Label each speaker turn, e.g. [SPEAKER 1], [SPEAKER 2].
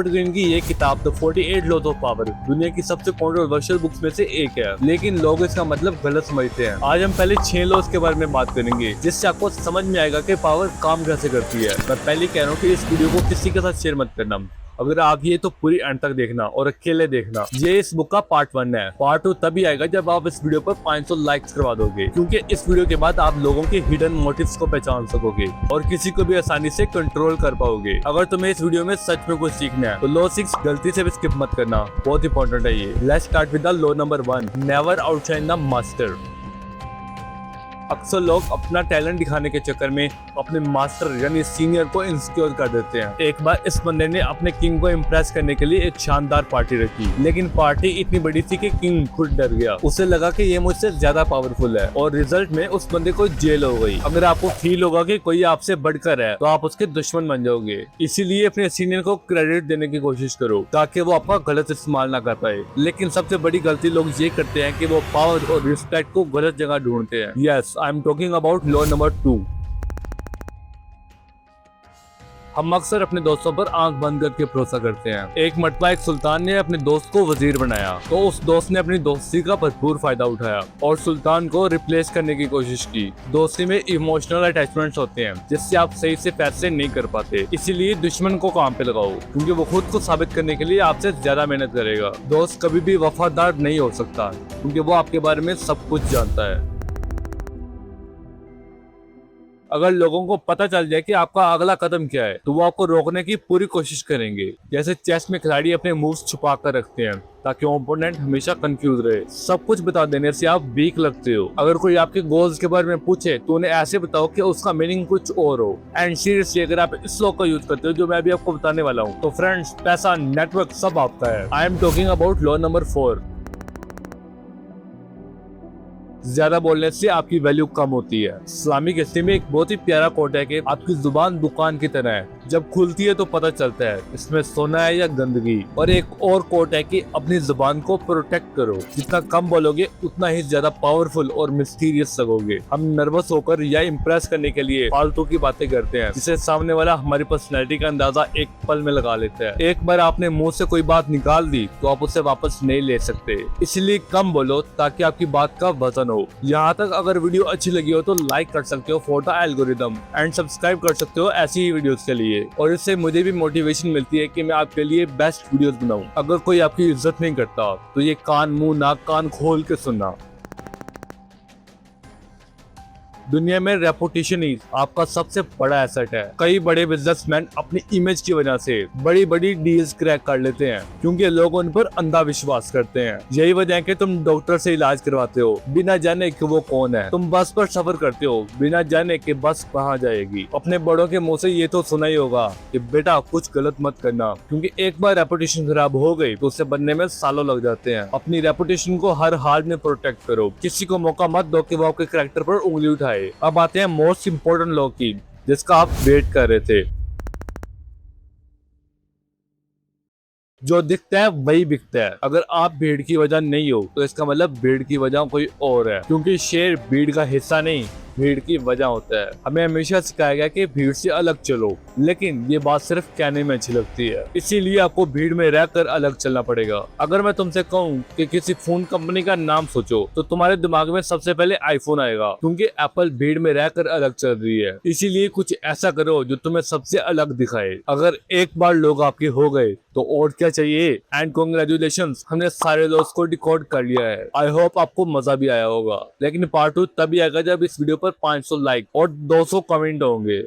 [SPEAKER 1] Green की ये किताब द 48 लॉज ऑफ पावर दुनिया की सबसे कंट्रोवर्शियल बुक्स में से एक है, लेकिन लोग इसका मतलब गलत समझते हैं। आज हम पहले 6 लॉज के बारे में बात करेंगे, जिससे आपको समझ में आएगा कि पावर काम कैसे करती है। मैं पहले कह रहा हूँ कि इस वीडियो को किसी के साथ शेयर मत करना। अगर आप ये तो पूरी एंड तक देखना और अकेले देखना। ये इस बुक का पार्ट 1 है। पार्ट 2 तभी आएगा जब आप इस वीडियो पर 500 लाइक्स करवा दोगे, क्योंकि इस वीडियो के बाद आप लोगों के हिडन मोटिव्स को पहचान सकोगे और किसी को भी आसानी से कंट्रोल कर पाओगे। अगर तुम्हें इस वीडियो में सच में कुछ सीखना है तो लॉ 6 गलती से भी स्किप मत करना, बहुत इंपॉर्टेंट है ये। Let's start with the law number 1, never outshine the master. अक्सर लोग अपना टैलेंट दिखाने के चक्कर में अपने मास्टर यानी सीनियर को इंसिक्योर कर देते हैं। एक बार इस बंदे ने अपने किंग को इम्प्रेस करने के लिए एक शानदार पार्टी रखी, लेकिन पार्टी इतनी बड़ी थी कि किंग खुद डर गया। उसे लगा कि ये मुझसे ज्यादा पावरफुल है और रिजल्ट में उस बंदे को जेल हो गई। अगर आपको फील होगा कि कोई आपसे बढ़कर है तो आप उसके दुश्मन बन जाओगे। इसीलिए अपने सीनियर को क्रेडिट देने की कोशिश करो ताकि वो आपका गलत इस्तेमाल ना कर पाए। लेकिन सबसे बड़ी गलती लोग ये करते हैं कि वो पावर और रिस्पेक्ट को गलत जगह ढूंढते हैं। Yes, I am talking about law number 2। हम अक्सर अपने दोस्तों पर आंख बंद करके भरोसा करते हैं। एक मरतबा एक सुल्तान ने अपने दोस्त को वजीर बनाया, तो उस दोस्त ने अपनी दोस्ती का भरपूर फायदा उठाया और सुल्तान को रिप्लेस करने की कोशिश की। दोस्ती में इमोशनल अटैचमेंट्स होते हैं जिससे आप सही से फैसले नहीं कर पाते। इसीलिए दुश्मन को काम पे लगाओ, क्योंकि वो खुद को साबित करने के लिए आपसे ज्यादा मेहनत करेगा। दोस्त कभी भी वफादार नहीं हो सकता, क्योंकि वो आपके बारे में सब कुछ जानता है। अगर लोगों को पता चल जाए कि आपका अगला कदम क्या है तो वो आपको रोकने की पूरी कोशिश करेंगे। जैसे चेस में खिलाड़ी अपने मूव्स छुपा कर रखते हैं ताकि ओपोनेंट हमेशा कंफ्यूज रहे। सब कुछ बता देने से आप वीक लगते हो। अगर कोई आपके गोल्स के बारे में पूछे तो उन्हें ऐसे बताओ कि उसका मीनिंग कुछ और हो। एंड सीरियसली अगर आप इस लॉ का यूज करते हो जो मैं अभी आपको बताने वाला हूँ, तो फ्रेंड्स, पैसा, नेटवर्क सब आपका है। I am talking about law number 4। ज्यादा बोलने से आपकी वैल्यू कम होती है। इस्लामिक हिस्ट्री में एक बहुत ही प्यारा कोट है कि आपकी जुबान दुकान की तरह है, जब खुलती है तो पता चलता है इसमें सोना है या गंदगी। और एक और कोट है कि अपनी जुबान को प्रोटेक्ट करो, जितना कम बोलोगे उतना ही ज्यादा पावरफुल और मिस्टीरियस लगोगे। हम नर्वस होकर या इम्प्रेस करने के लिए फालतू की बातें करते हैं, जिससे सामने वाला हमारी पर्सनैलिटी का अंदाजा एक पल में लगा लेता है। एक बार आपने मुंह से कोई बात निकाल दी तो आप उसे वापस नहीं ले सकते। इसलिए कम बोलो ताकि आपकी बात का वजन हो। यहाँ तक अगर वीडियो अच्छी लगी हो तो लाइक कर सकते हो for the algorithm, and subscribe कर सकते हो ऐसी ही वीडियोस के लिए। और इससे मुझे भी मोटिवेशन मिलती है कि मैं आपके लिए बेस्ट वीडियोस बनाऊं। अगर कोई आपकी इज्जत नहीं करता तो ये कान मुंह नाक कान खोल के सुनना। दुनिया में रेपुटेशन ही आपका सबसे बड़ा एसेट है। कई बड़े बिजनेसमैन अपनी इमेज की वजह से बड़ी बड़ी डील्स क्रैक कर लेते हैं, क्योंकि लोग उन पर अंधा विश्वास करते हैं। यही वजह है कि तुम डॉक्टर से इलाज करवाते हो बिना जाने कि वो कौन है। तुम बस पर सफर करते हो बिना जाने कि बस कहाँ जाएगी। अपने बड़ों के मुंह से ये तो सुना ही होगा कि बेटा कुछ गलत मत करना, क्योंकि एक बार रेपुटेशन खराब हो गई तो उसे बनने में सालों लग जाते हैं। अपनी रेपुटेशन को हर हाल में प्रोटेक्ट करो। किसी को मौका मत दो कि वो आपके कैरेक्टर पर उंगली उठाए। अब आते हैं मोस्ट इम्पोर्टेंट लॉ की, जिसका आप वेट कर रहे थे। जो दिखता है वही बिकता है। अगर आप भीड़ की वजह नहीं हो तो इसका मतलब भीड़ की वजह कोई और है, क्योंकि शेर भीड़ का हिस्सा नहीं, भीड़ की वजह होता है। हमें हमेशा सिखाया गया कि भीड़ से अलग चलो, लेकिन ये बात सिर्फ कहने में अच्छी लगती है। इसीलिए आपको भीड़ में रहकर अलग चलना पड़ेगा। अगर मैं तुमसे कहूँ कि किसी फोन कंपनी का नाम सोचो तो तुम्हारे दिमाग में सबसे पहले आईफोन आएगा, क्योंकि एप्पल भीड़ में रहकर अलग चल रही है। इसीलिए कुछ ऐसा करो जो तुम्हें सबसे अलग दिखाए। अगर एक बार लोग आपके हो गए तो और क्या चाहिए। एंड कांग्रेचुलेशंस, हमने सारे दोस्त को डिकोड कर लिया है। आई होप आपको मजा भी आया होगा, लेकिन पार्ट 2 तभी आएगा जब इस वीडियो पर 500 लाइक और 200 कमेंट होंगे।